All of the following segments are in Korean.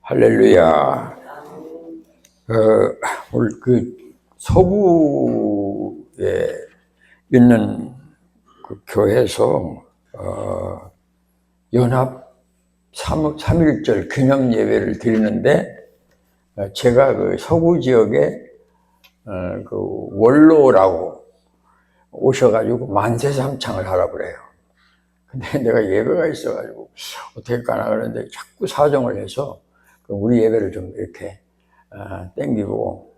할렐루야. 오늘 그 서구에 있는 그 교회에서 연합 3.1절 기념 예배를 드리는데, 제가 그 서구 지역에 그 원로라고 오셔가지고 만세삼창을 하라고 그래요. 근데 내가 예배가 있어가지고 어떻게 가나 그러는데 자꾸 사정을 해서 우리 예배를 좀 이렇게 땡기고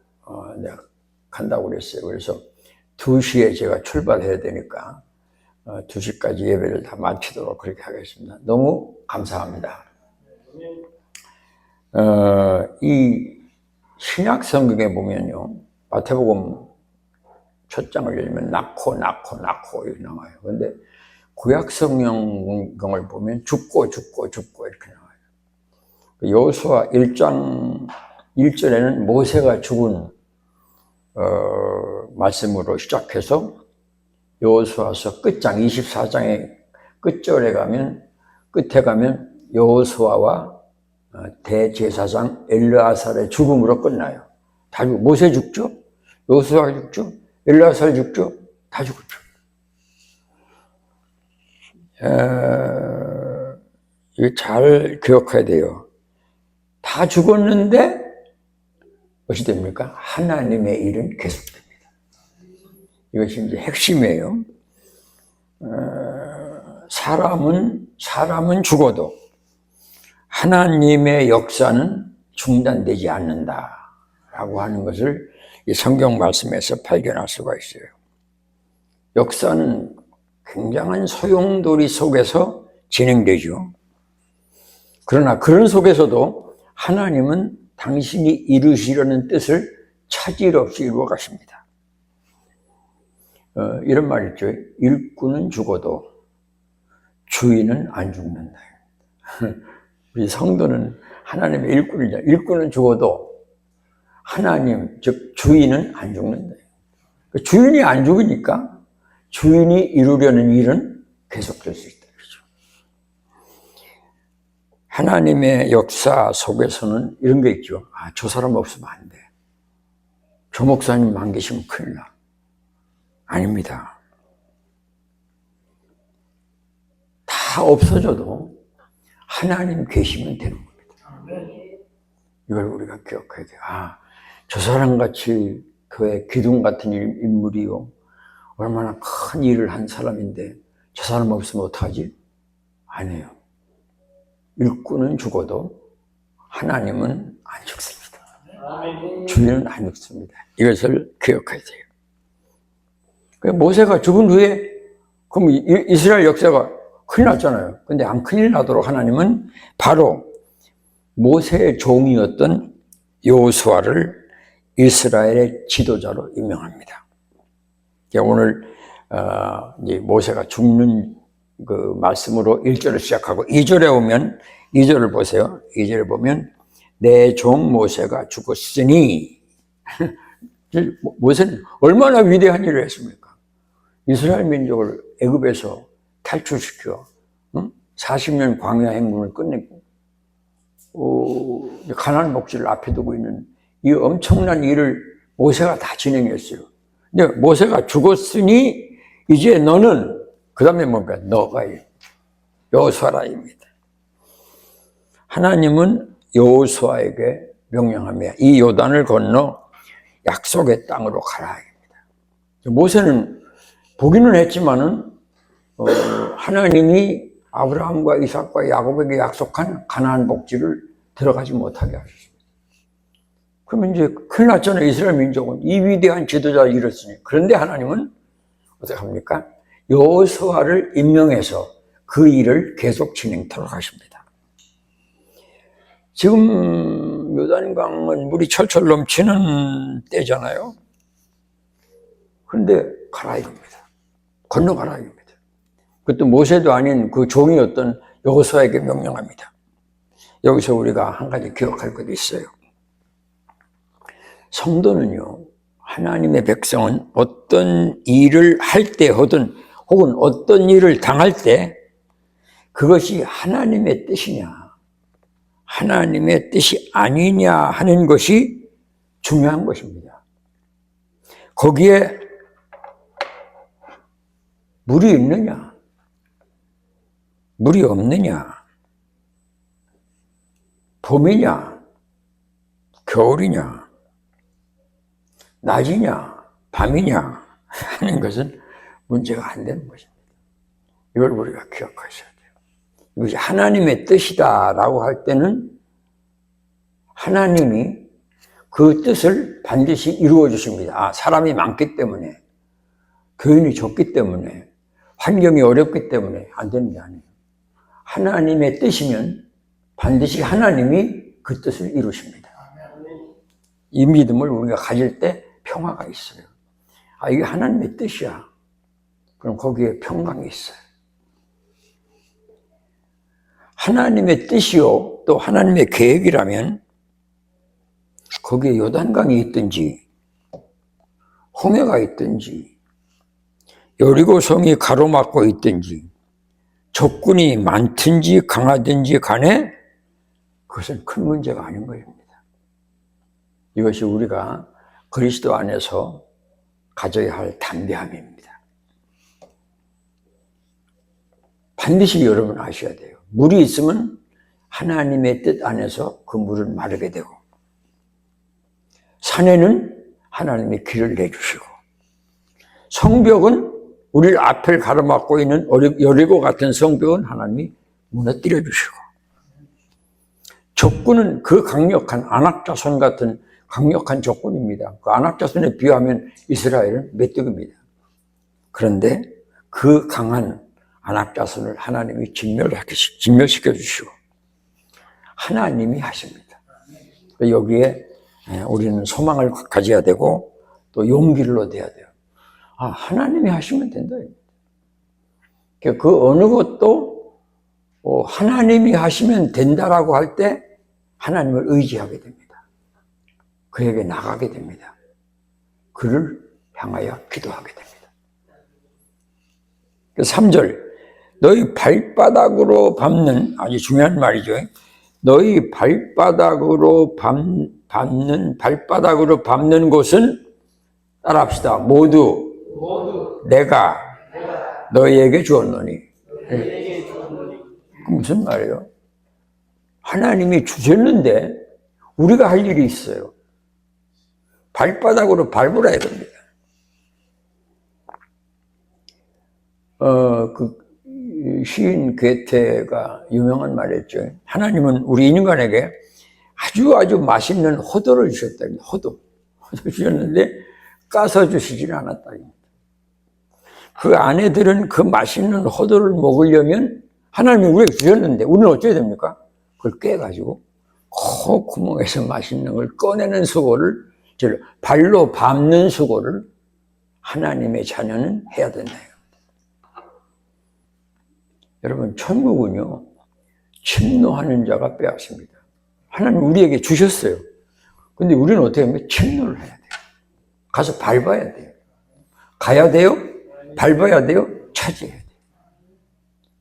내가 간다고 그랬어요. 그래서 2시에 제가 출발해야 되니까 2시까지 예배를 다 마치도록 그렇게 하겠습니다. 너무 감사합니다. 이 신약 성경에 보면요, 마태복음 첫 장을 열면 낳고 이렇게 나와요. 근데 구약 성경을 보면 죽고 이렇게 나와요. 여호수아 1장 1절에는 모세가 죽은 말씀으로 시작해서 여호수아서 끝장 24장의 끝에 가면 여호수아와 대제사장 엘르아살의 죽음으로 끝나요. 다 죽고, 모세 죽죠, 여호수아가 죽죠, 엘르아살 죽죠, 다 죽었죠. 이거 잘 기억해야 돼요. 다 죽었는데 무엇이 됩니까? 하나님의 일은 계속됩니다. 이것이 이제 핵심이에요. 사람은 죽어도 하나님의 역사는 중단되지 않는다라고 하는 것을 이 성경 말씀에서 발견할 수가 있어요. 역사는 굉장한 소용돌이 속에서 진행되죠. 그러나 그런 속에서도 하나님은 당신이 이루시려는 뜻을 차질 없이 이루어 가십니다. 이런 말 있죠. 일꾼은 죽어도 주인은 안 죽는다. 우리 성도는 하나님의 일꾼이죠. 일꾼은 죽어도 하나님, 즉 주인은 안 죽는다. 주인이 안 죽으니까 주인이 이루려는 일은 계속될 수 있다. 그렇죠? 하나님의 역사 속에서는 이런 게 있죠. 저 사람 없으면 안 돼. 저 목사님 안 계시면 큰일 나. 아닙니다. 다 없어져도 하나님 계시면 되는 겁니다. 이걸 우리가 기억해야 돼요. 저 사람같이 교회 기둥 같은 인물이요, 얼마나 큰 일을 한 사람인데 저 사람 없으면 어떡하지? 아니에요. 일꾼은 죽어도 하나님은 안 죽습니다. 주인은 안 죽습니다. 이것을 기억해야 돼요. 모세가 죽은 후에 그럼 이스라엘 역사가 큰일 났잖아요. 근데 안 큰일 나도록 하나님은 바로 모세의 종이었던 여호수아를 이스라엘의 지도자로 임명합니다. 오늘 이제 모세가 죽는 그 말씀으로 1절을 시작하고 2절에 오면, 2절을 보세요. 2절에 보면 내 종 모세가 죽었으니 모세는 얼마나 위대한 일을 했습니까? 이스라엘 민족을 애굽에서 탈출시켜 40년 광야 행군을 끝내고 가나안 복지를 앞에 두고 있는 이 엄청난 일을 모세가 다 진행했어요. 근데 모세가 죽었으니 이제 너는, 그 다음에 뭔가 너가 여호수아라입니다. 하나님은 여호수아에게 명령합니다. 이 요단을 건너 약속의 땅으로 가라입니다. 모세는 보기는 했지만은 하나님이 아브라함과 이삭과 야곱에게 약속한 가나안 복지를 들어가지 못하게 하셨습니다. 그러면 이제 큰일 났잖아요. 이스라엘 민족은 이 위대한 지도자를 잃었으니. 그런데 하나님은 어떻게 합니까? 여호수아를 임명해서 그 일을 계속 진행토록 하십니다. 지금 요단강은 물이 철철 넘치는 때잖아요. 그런데 가라 이겁니다. 건너가라 이겁니다. 그것도 모세도 아닌 그 종이었던 여호수아에게 명령합니다. 여기서 우리가 한 가지 기억할 것이 있어요. 성도는요, 하나님의 백성은 어떤 일을 할 때 하든 혹은 어떤 일을 당할 때 그것이 하나님의 뜻이냐, 하나님의 뜻이 아니냐 하는 것이 중요한 것입니다. 거기에 물이 있느냐, 물이 없느냐, 봄이냐, 겨울이냐, 낮이냐, 밤이냐 하는 것은 문제가 안 되는 것입니다. 이걸 우리가 기억하셔야 돼요. 이것이 하나님의 뜻이다라고 할 때는 하나님이 그 뜻을 반드시 이루어 주십니다. 사람이 많기 때문에, 교인이 적기 때문에, 환경이 어렵기 때문에 안 되는 게 아니에요. 하나님의 뜻이면 반드시 하나님이 그 뜻을 이루십니다. 이 믿음을 우리가 가질 때 평화가 있어요. 이게 하나님의 뜻이야. 그럼 거기에 평강이 있어요. 하나님의 뜻이요, 또 하나님의 계획이라면 거기에 요단강이 있든지 홍해가 있든지 여리고성이 가로막고 있든지 적군이 많든지 강하든지 간에 그것은 큰 문제가 아닌 것입니다. 이것이 우리가 그리스도 안에서 가져야 할 담대함입니다. 반드시 여러분 아셔야 돼요. 물이 있으면 하나님의 뜻 안에서 그 물은 마르게 되고, 산에는 하나님의 길을 내주시고, 성벽은 우리를 앞을 가로막고 있는 여리고 같은 성벽은 하나님이 무너뜨려 주시고, 적군은 그 강력한 안악자손 같은 강력한 적군입니다. 그 안악자손에 비하면 이스라엘은 메뚜기입니다. 그런데 그 강한 안악자손을 하나님이 진멸시켜 주시고 하나님이 하십니다. 여기에 우리는 소망을 가져야 되고 또 용기를 얻어야 돼요. 하나님이 하시면 된다. 그 어느 것도 하나님이 하시면 된다라고 할 때 하나님을 의지하게 됩니다. 그에게 나가게 됩니다. 그를 향하여 기도하게 됩니다. 3절, 너희 발바닥으로 밟는, 아주 중요한 말이죠. 너희 발바닥으로 밟는 곳은, 따라합시다. 모두 내가 너희에게 주었노니. 그 무슨 말이에요? 하나님이 주셨는데 우리가 할 일이 있어요. 발바닥으로 밟으라 이겁니다. 그 시인 괴테가 유명한 말이었죠. 하나님은 우리 인간에게 아주 맛있는 호도를 주셨다. 호도 주셨는데 까서 주시지는 않았다. 그 아내들은 그 맛있는 호도를 먹으려면 하나님이 우리에게 주셨는데 우리는 어쩌야 됩니까? 그걸 깨가지고 코 구멍에서 맛있는 걸 꺼내는 수고를, 발로 밟는 수고를 하나님의 자녀는 해야 된다. 여러분, 천국은요, 침노하는 자가 빼앗습니다. 하나님 우리에게 주셨어요. 근데 우리는 어떻게 하면 침노를 해야 돼요. 가서 밟아야 돼요. 가야 돼요. 밟아야 돼요. 차지해야 돼요.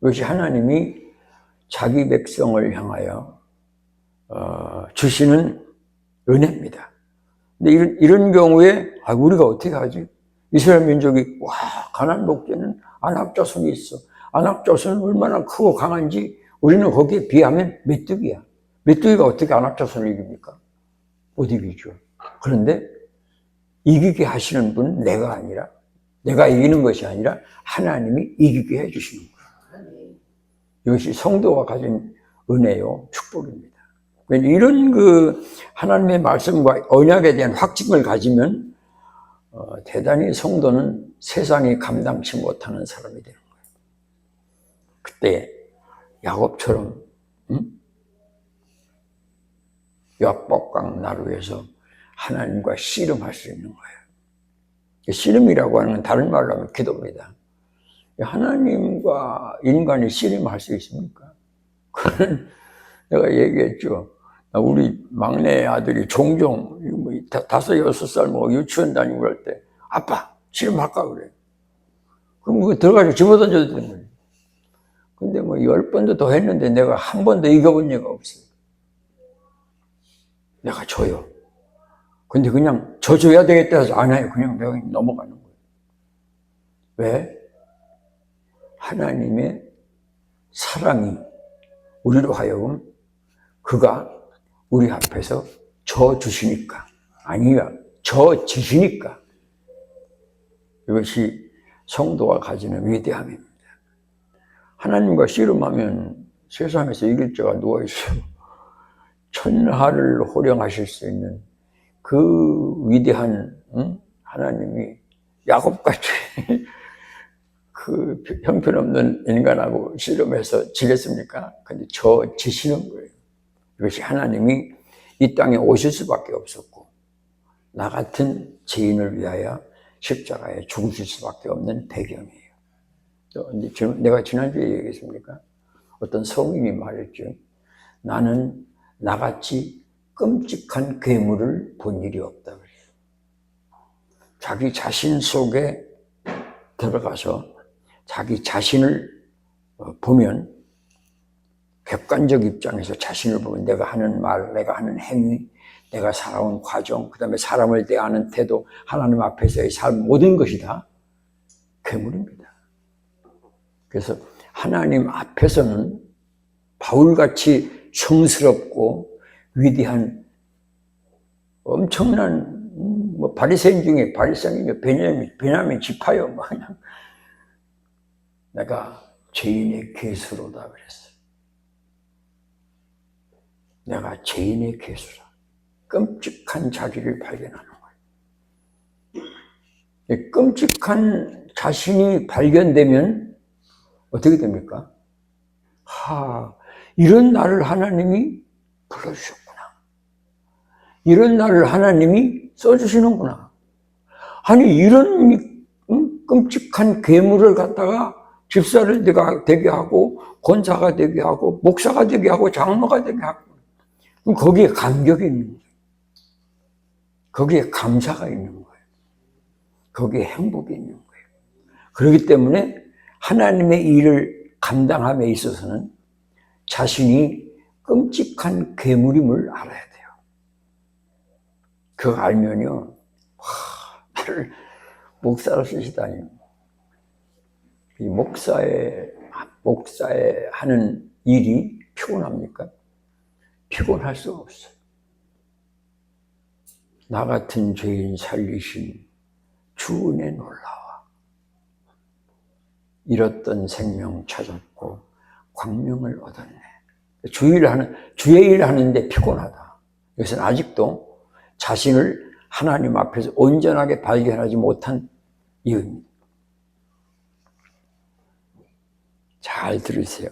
이것이 하나님이 자기 백성을 향하여 주시는 은혜입니다. 근데 이런 경우에 우리가 어떻게 하지? 이스라엘 민족이 가나안 복지는 안악자손이 있어. 안악자손은 얼마나 크고 강한지 우리는 거기에 비하면 메뚜기야. 메뚜기가 어떻게 안악자손을 이깁니까? 못 이기죠. 그런데 이기게 하시는 분은 내가 아니라, 내가 이기는 것이 아니라 하나님이 이기게 해주시는 거예요. 이것이 성도가 가진 은혜요, 축복입니다. 이런 하나님의 말씀과 언약에 대한 확증을 가지면 대단히 성도는 세상이 감당치 못하는 사람이 되는 거예요. 그때 야곱처럼 약복강 나루에서 하나님과 씨름할 수 있는 거예요. 씨름이라고 하는 건 다른 말로 하면 기도입니다. 하나님과 인간이 씨름할 수 있습니까? 그건 내가 얘기했죠. 우리 막내 아들이 종종 5, 6살 유치원 다니고 그럴 때 아빠 씨름할까 그래. 그럼 그거 들어가서 집어던져도 되는 거예요. 근데 뭐 10번도 더 했는데 내가 한 번도 이겨본 적이 없어요. 내가 져요. 근데 그냥 져줘야 되겠다 해서 안 해요. 그냥 내가 넘어가는 거예요. 왜? 하나님의 사랑이 우리로 하여금 그가 우리 앞에서 져주시니까, 아니야, 져지시니까. 이것이 성도가 가지는 위대함입니다. 하나님과 씨름하면 세상에서 이길 자가 누워있어요. 천하를 호령하실 수 있는 그 위대한 하나님이 야곱같이 그 형편없는 인간하고 씨름해서 지겠습니까? 근데 지시는 거예요. 이것이 하나님이 이 땅에 오실 수밖에 없었고 나 같은 죄인을 위하여 십자가에 죽으실 수밖에 없는 배경이에요. 내가 지난주에 얘기했습니까? 어떤 성인이 말했죠. 나는 나같이 끔찍한 괴물을 본 일이 없다 그래요. 자기 자신 속에 들어가서 자기 자신을 보면, 객관적 입장에서 자신을 보면 내가 하는 말, 내가 하는 행위, 내가 살아온 과정, 그 다음에 사람을 대하는 태도, 하나님 앞에서의 삶, 모든 것이 다 괴물입니다. 그래서 하나님 앞에서는 바울같이 성스럽고 위대한 엄청난 뭐 바리새인 중에 바리새인이며 베냐민 지파요, 뭐 그냥 내가 죄인의 괴수로다 그랬어요. 내가 죄인의 괴수라. 끔찍한 자기를 발견하는 거예요. 끔찍한 자신이 발견되면 어떻게 됩니까? 이런 나를 하나님이 불러주셨구나. 이런 나를 하나님이 써주시는구나. 아니 이런 끔찍한 괴물을 갖다가 집사를 되게 하고 권사가 되게 하고 목사가 되게 하고 장로가 되게 하고, 그럼 거기에 감격이 있는 거예요. 거기에 감사가 있는 거예요. 거기에 행복이 있는 거예요. 그렇기 때문에 하나님의 일을 감당함에 있어서는 자신이 끔찍한 괴물임을 알아야 돼요. 그거 알면요, 나를 목사로 쓰시다니. 이 목사의 하는 일이 피곤합니까? 피곤할 수 없어요. 나 같은 죄인 살리신 주 은혜 놀라워. 잃었던 생명 찾았고 광명을 얻었네. 주의 일을 하는데 피곤하다. 이것은 아직도 자신을 하나님 앞에서 온전하게 발견하지 못한 이유입니다. 잘 들으세요.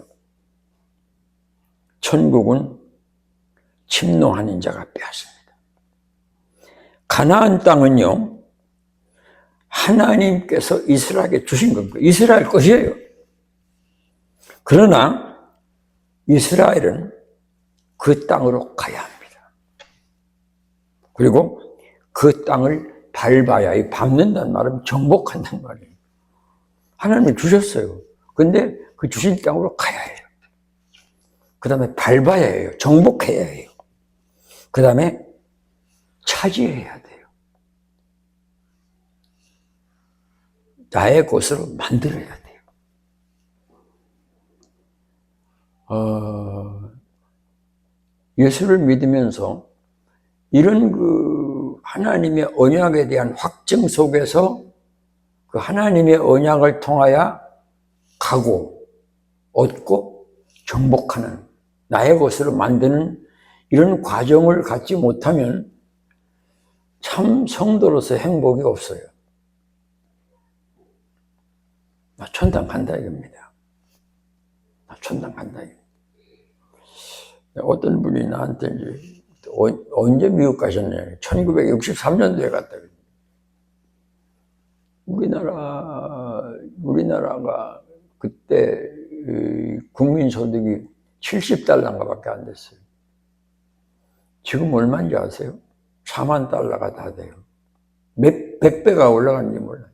천국은 침노하는 자가 빼앗습니다. 가나안 땅은요, 하나님께서 이스라엘에게 주신 겁니다. 이스라엘 것이에요. 그러나 이스라엘은 그 땅으로 가야 합니다. 그리고 그 땅을 밟아야, 밟는다는 말은 정복한다는 말이에요. 하나님이 주셨어요. 근데 그 주신 땅으로 가야 해요. 그 다음에 밟아야 해요. 정복해야 해요. 그 다음에 차지해야 돼요. 나의 것으로 만들어야 돼요. 예수를 믿으면서 이런 그 하나님의 언약에 대한 확증 속에서 그 하나님의 언약을 통하여 가고 얻고 정복하는, 나의 것으로 만드는 이런 과정을 갖지 못하면 참 성도로서 행복이 없어요. 나 천당 간다 이겁니다. 나 천당 간다 이겁니다. 어떤 분이 나한테 이제 언제 미국 가셨냐? 1963년도에 갔다. 우리나라가 그때 국민소득이 70달러인가 밖에 안 됐어요. 지금 얼마인지 아세요? 4만 달러가 다 돼요. 몇 배가 올라가는지 몰라요.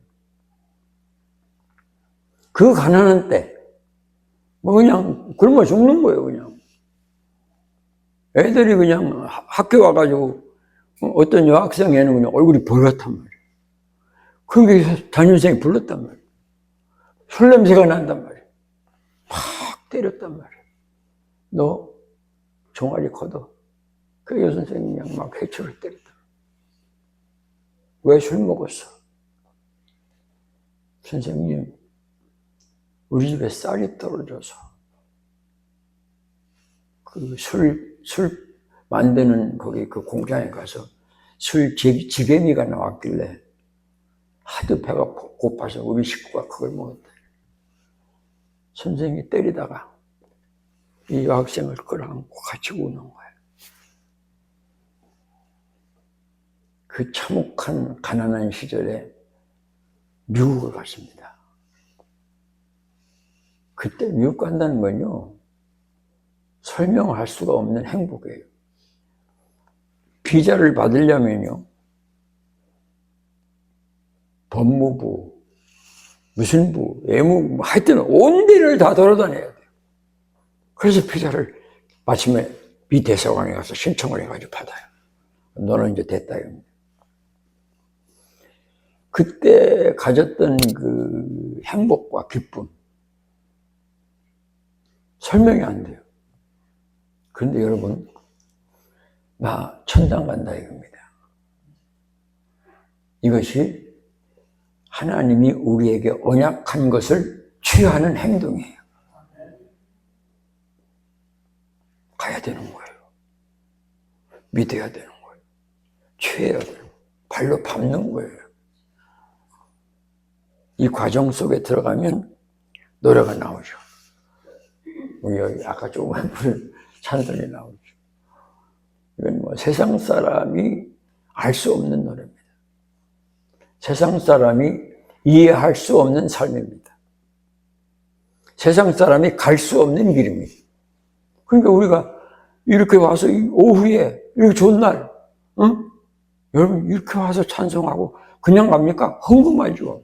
그 가난한 때, 뭐 그냥 굶어 죽는 거예요, 그냥. 애들이 그냥 학교 와가지고 어떤 여학생 애는 그냥 얼굴이 벌겋단 말이에요. 그게 담임선생님이 불렀단 말이에요. 술 냄새가 난단 말이에요. 팍 때렸단 말이에요. 너 종아리 걷어. 그 여선생님이 그냥 막 해초를 때렸다. 왜 술 먹었어? 선생님, 우리 집에 쌀이 떨어져서 그 술 만드는 거기 그 공장에 가서 지게미가 나왔길래 하도 배가 고파서 우리 식구가 그걸 먹었다. 선생님이 때리다가 이 여학생을 끌어안고 같이 우는 거예요. 그 참혹한 가난한 시절에 미국을 갔습니다. 그때 미국 간다는 건요, 설명할 수가 없는 행복이에요. 비자를 받으려면요, 법무부, 무슨 부, 외무부, 하여튼 온 데를 다 돌아다녀야 돼요. 그래서 비자를 마침에 미 대사관에 가서 신청을 해가지고 받아요. 너는 이제 됐다, 이겁니다. 그때 가졌던 그 행복과 기쁨, 설명이 안 돼요. 그런데 여러분, 나 천당 간다 이겁니다. 이것이 하나님이 우리에게 언약한 것을 취하는 행동이에요. 가야 되는 거예요. 믿어야 되는 거예요. 취해야 되는 거예요. 발로 밟는 거예요. 이 과정 속에 들어가면 노래가 나오죠. 여기 아까 조금만 부른 찬송이 나오죠. 이건 뭐 세상 사람이 알 수 없는 노래입니다. 세상 사람이 이해할 수 없는 삶입니다. 세상 사람이 갈 수 없는 길입니다. 그러니까 우리가 이렇게 와서 오후에 이렇게 좋은 날, 응? 여러분 이렇게 와서 찬송하고 그냥 갑니까? 흥분하죠.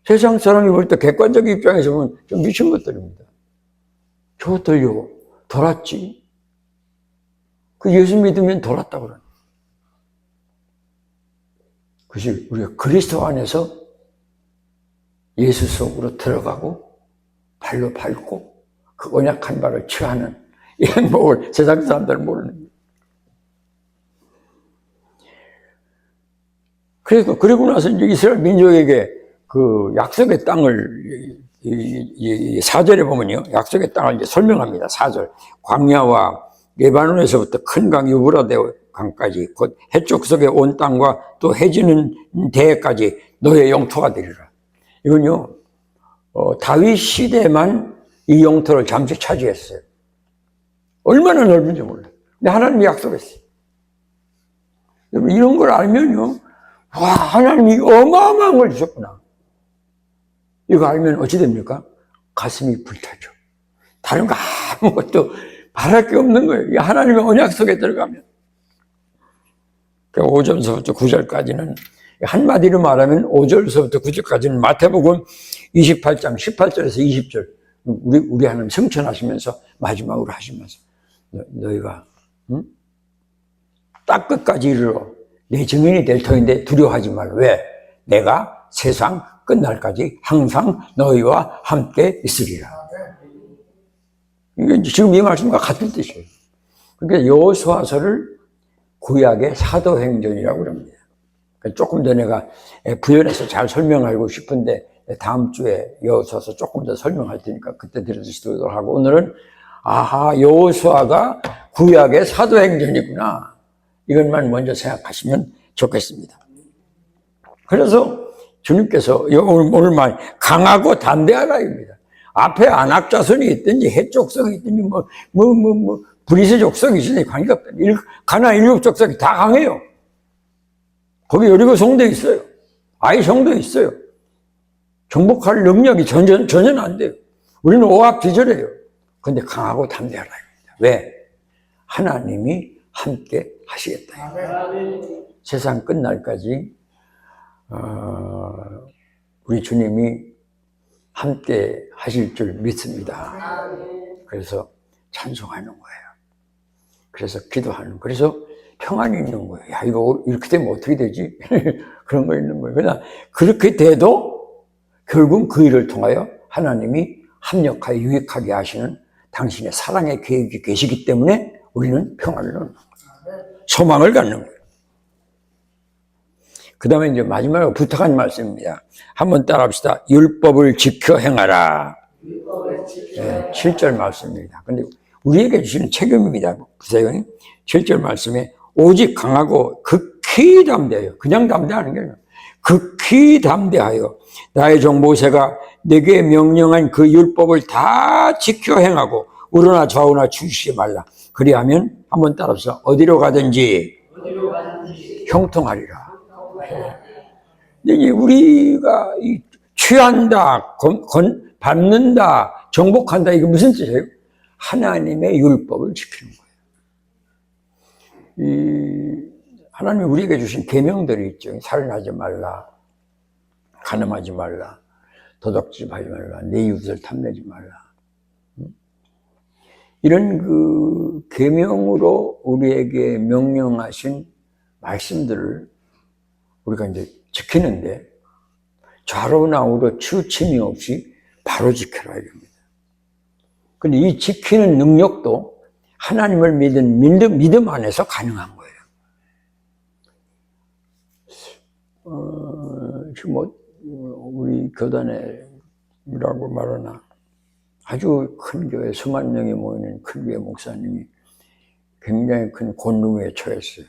세상 사람이 볼 때 객관적인 입장에서 보면 좀 미친 것들입니다. 저것들요, 돌았지. 그 예수 믿으면 돌았다 그러네. 그것이 우리가 그리스도 안에서 예수 속으로 들어가고 발로 밟고 그 언약한 바를 취하는 이 행복을 세상 사람들은 모르는 거예요. 그래서 그리고 나서 이제 이스라엘 민족에게 그 약속의 땅을 이 4절에 보면요, 약속의 땅을 이제 설명합니다. 4절. 광야와 레바논에서부터 큰 강 유브라데 강까지 곧 해쪽 속에 온 땅과 또 해지는 대해까지 너의 영토가 되리라. 이건요, 다윗 시대만 이 영토를 잠시 차지했어요. 얼마나 넓은지 몰라요. 근데 하나님이 약속했어요. 여러분, 이런 걸 알면요, 와, 하나님이 어마어마한 걸 주셨구나. 이거 알면 어찌 됩니까? 가슴이 불타죠. 다른 거 아무것도 바랄 게 없는 거예요. 하나님의 언약 속에 들어가면. 5절서부터 9절까지는, 한마디로 말하면 5절서부터 9절까지는 마태복음 28장 18절에서 20절, 우리 하나님 성천하시면서 마지막으로 하시면서 너희가 딱 끝까지 이르러 내 증인이 될 터인데 두려워하지 말라. 왜? 내가 세상 끝날까지 항상 너희와 함께 있으리라. 이게 지금 이 말씀과 같은 뜻이에요. 그러니까 여호수아서를 구약의 사도행전이라고 그럽니다. 조금 더 내가 부연해서 잘 설명하고 싶은데 다음 주에 여호수아서 조금 더 설명할 테니까 그때 들으시도록 하고, 오늘은 아하, 여호수아가 구약의 사도행전이구나, 이것만 먼저 생각하시면 좋겠습니다. 그래서 주님께서 오늘 말 강하고 담대하라입니다. 앞에 안악 자손이 있든지 해족속이 있든지 브리스 족속이 있으니 관계가 없다. 가나안 7 족속이 다 강해요. 거기 여리고 성도 있어요. 아이 성도 있어요. 정복할 능력이 전혀 안 돼요. 우리는 오합지졸해요. 그런데 강하고 담대하라입니다. 왜? 하나님이 함께 하시겠다. 세상 끝날까지 우리 주님이 함께 하실 줄 믿습니다. 그래서 찬송하는 거예요. 그래서 기도하는 거예요. 그래서 평안이 있는 거예요. 야, 이거 이렇게 되면 어떻게 되지? 그런 거 있는 거예요. 그러나 그렇게 돼도 결국 그 일을 통하여 하나님이 합력하여 유익하게 하시는 당신의 사랑의 계획이 계시기 때문에 우리는 평안을 얻는 거예요. 소망을 갖는 거예요. 그 다음에 이제 마지막으로 부탁한 말씀입니다. 한번 따라합시다. 율법을 지켜 행하라. 네, 7절 말씀입니다. 근데 우리에게 주시는 책임입니다. 보세요. 7절 말씀에 오직 강하고 극히 담대하여, 그냥 담대하는 게 아니라 극히 담대하여 나의 종 모세가 내게 명령한 그 율법을 다 지켜 행하고 우러나 좌우나 주시지 말라. 그리하면 한번 따라서 어디로 가든지 형통하리라. 근데 우리가 취한다, 밟는다, 정복한다, 이게 무슨 뜻이에요? 하나님의 율법을 지키는 거예요. 하나님이 우리에게 주신 계명들이 있죠. 살인하지 말라, 간음하지 말라, 도둑질하지 말라, 내 이웃을 탐내지 말라. 이런 그 계명으로 우리에게 명령하신 말씀들을 우리가 이제 지키는데 좌로나 우로 치우침이 없이 바로 지켜라 이겁니다. 근데 이 지키는 능력도 하나님을 믿은 믿음 안에서 가능한 거예요. 지금 우리 교단이라고 말하나 아주 큰 교회 수만 명이 모이는 큰 교회 목사님이 굉장히 큰 곤궁에 처했어요.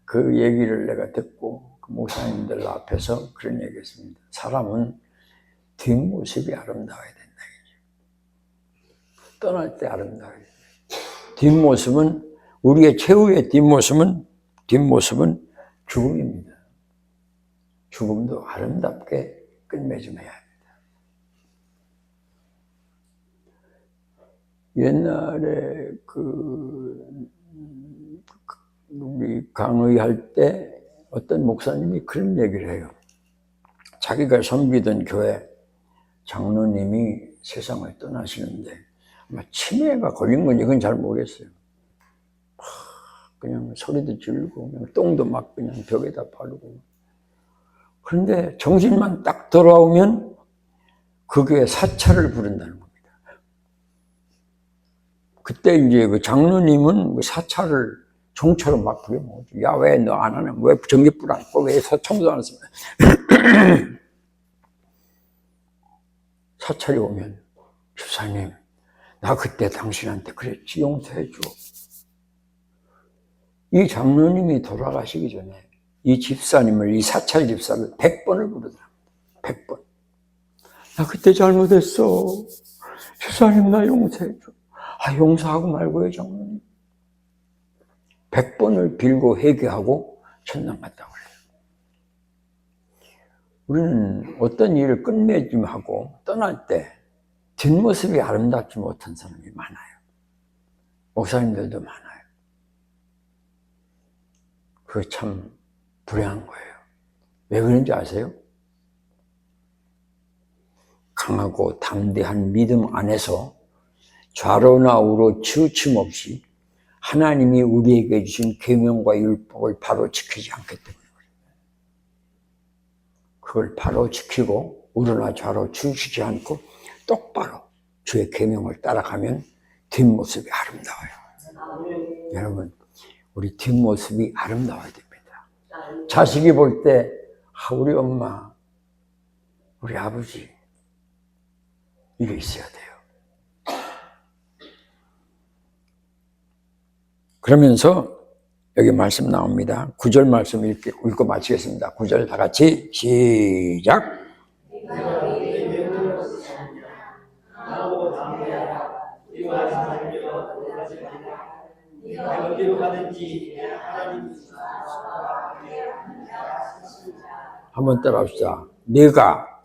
그 얘기를 내가 듣고 그 목사님들 앞에서 그런 얘기했습니다. 사람은 뒷모습이 아름다워야 된다. 떠날 때 아름다워야 된다. 뒷모습은 우리의 최후의 뒷모습은 죽음입니다. 죽음도 아름답게 끝맺음해야 합니다. 옛날에 우리 강의할 때 어떤 목사님이 그런 얘기를 해요. 자기가 섬기던 교회 장로님이 세상을 떠나시는데 아마 치매가 걸린 건지 그건 잘 모르겠어요. 그냥 소리도 지르고 그냥 똥도 막 그냥 벽에다 바르고. 그런데 정신만 딱 돌아오면 그 교회 사찰을 부른다는 겁니다. 그때 이제 그 장로님은 사찰을 종처럼 막 부려먹었죠. 야, 왜 너 안 하냐? 왜 전기불 안 꺼? 왜 청소 안 했어? 사찰이 오면, 집사님, 나 그때 당신한테 그랬지, 용서해 줘. 이 장로님이 돌아가시기 전에 이 집사님을, 이 사찰 집사를 100번을 부르더랍니다. 100번. 나 그때 잘못했어. 집사님, 나 용서해 줘. 아, 용서하고 말고요, 장로님. 100번을 빌고 회개하고 천당 갔다고 그래요. 우리는 어떤 일을 끝맺음하고 떠날 때 뒷모습이 아름답지 못한 사람이 많아요. 목사님들도 많아요. 그거 참 불행한 거예요. 왜 그런지 아세요? 강하고 담대한 믿음 안에서 좌로나 우로 치우침 없이 하나님이 우리에게 주신 계명과 율법을 바로 지키지 않기 때문에 그걸 바로 지키고 우로나 좌로 치우치지 않고 똑바로 주의 계명을 따라가면 뒷모습이 아름다워요. 여러분, 우리 뒷모습이 아름다워야 됩니다. 자식이 볼 때 우리 엄마, 우리 아버지 이게 있어야 돼요. 그러면서 여기 말씀 나옵니다. 9절 말씀 읽고 마치겠습니다. 9절 다 같이 시작. 한번 따라합시다. 내가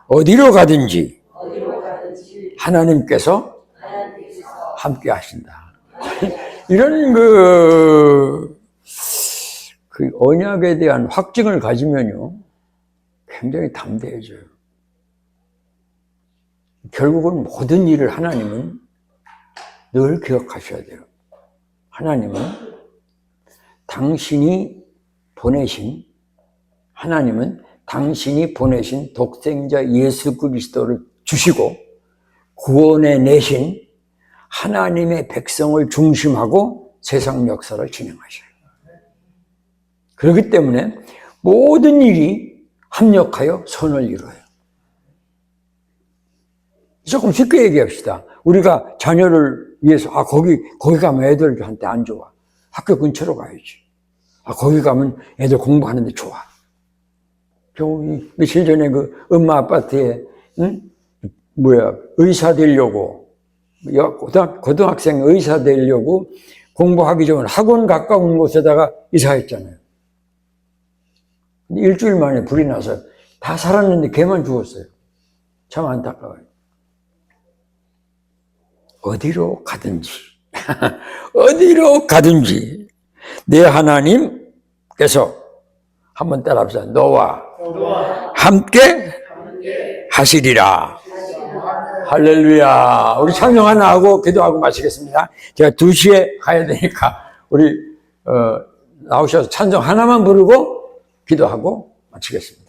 어디로 가든지 하나님께서 함께 하신다. 이런 그 언약에 대한 확증을 가지면요, 굉장히 담대해져요. 결국은 모든 일을 하나님은 늘 기억하셔야 돼요. 하나님은 당신이 보내신 독생자 예수 그리스도를 주시고 구원해 내신 하나님의 백성을 중심하고 세상 역사를 진행하셔요. 그렇기 때문에 모든 일이 합력하여 선을 이루어요. 조금 쉽게 얘기합시다. 우리가 자녀를 위해서 거기 가면 애들한테 안 좋아. 학교 근처로 가야지. 거기 가면 애들 공부하는데 좋아. 며칠 전에 그 엄마 아파트에 의사 되려고 고등학생 의사 되려고 공부하기 좋은 학원 가까운 곳에다가 이사했잖아요. 근데 일주일 만에 불이 나서 다 살았는데 걔만 죽었어요. 참 안타까워요. 어디로 가든지 내 하나님께서 한번 따라합시다. 너와 함께 하시리라. 할렐루야. 우리 찬양 하나 하고 기도하고 마치겠습니다. 제가 2시에 가야 되니까 우리 나오셔서 찬송 하나만 부르고 기도하고 마치겠습니다.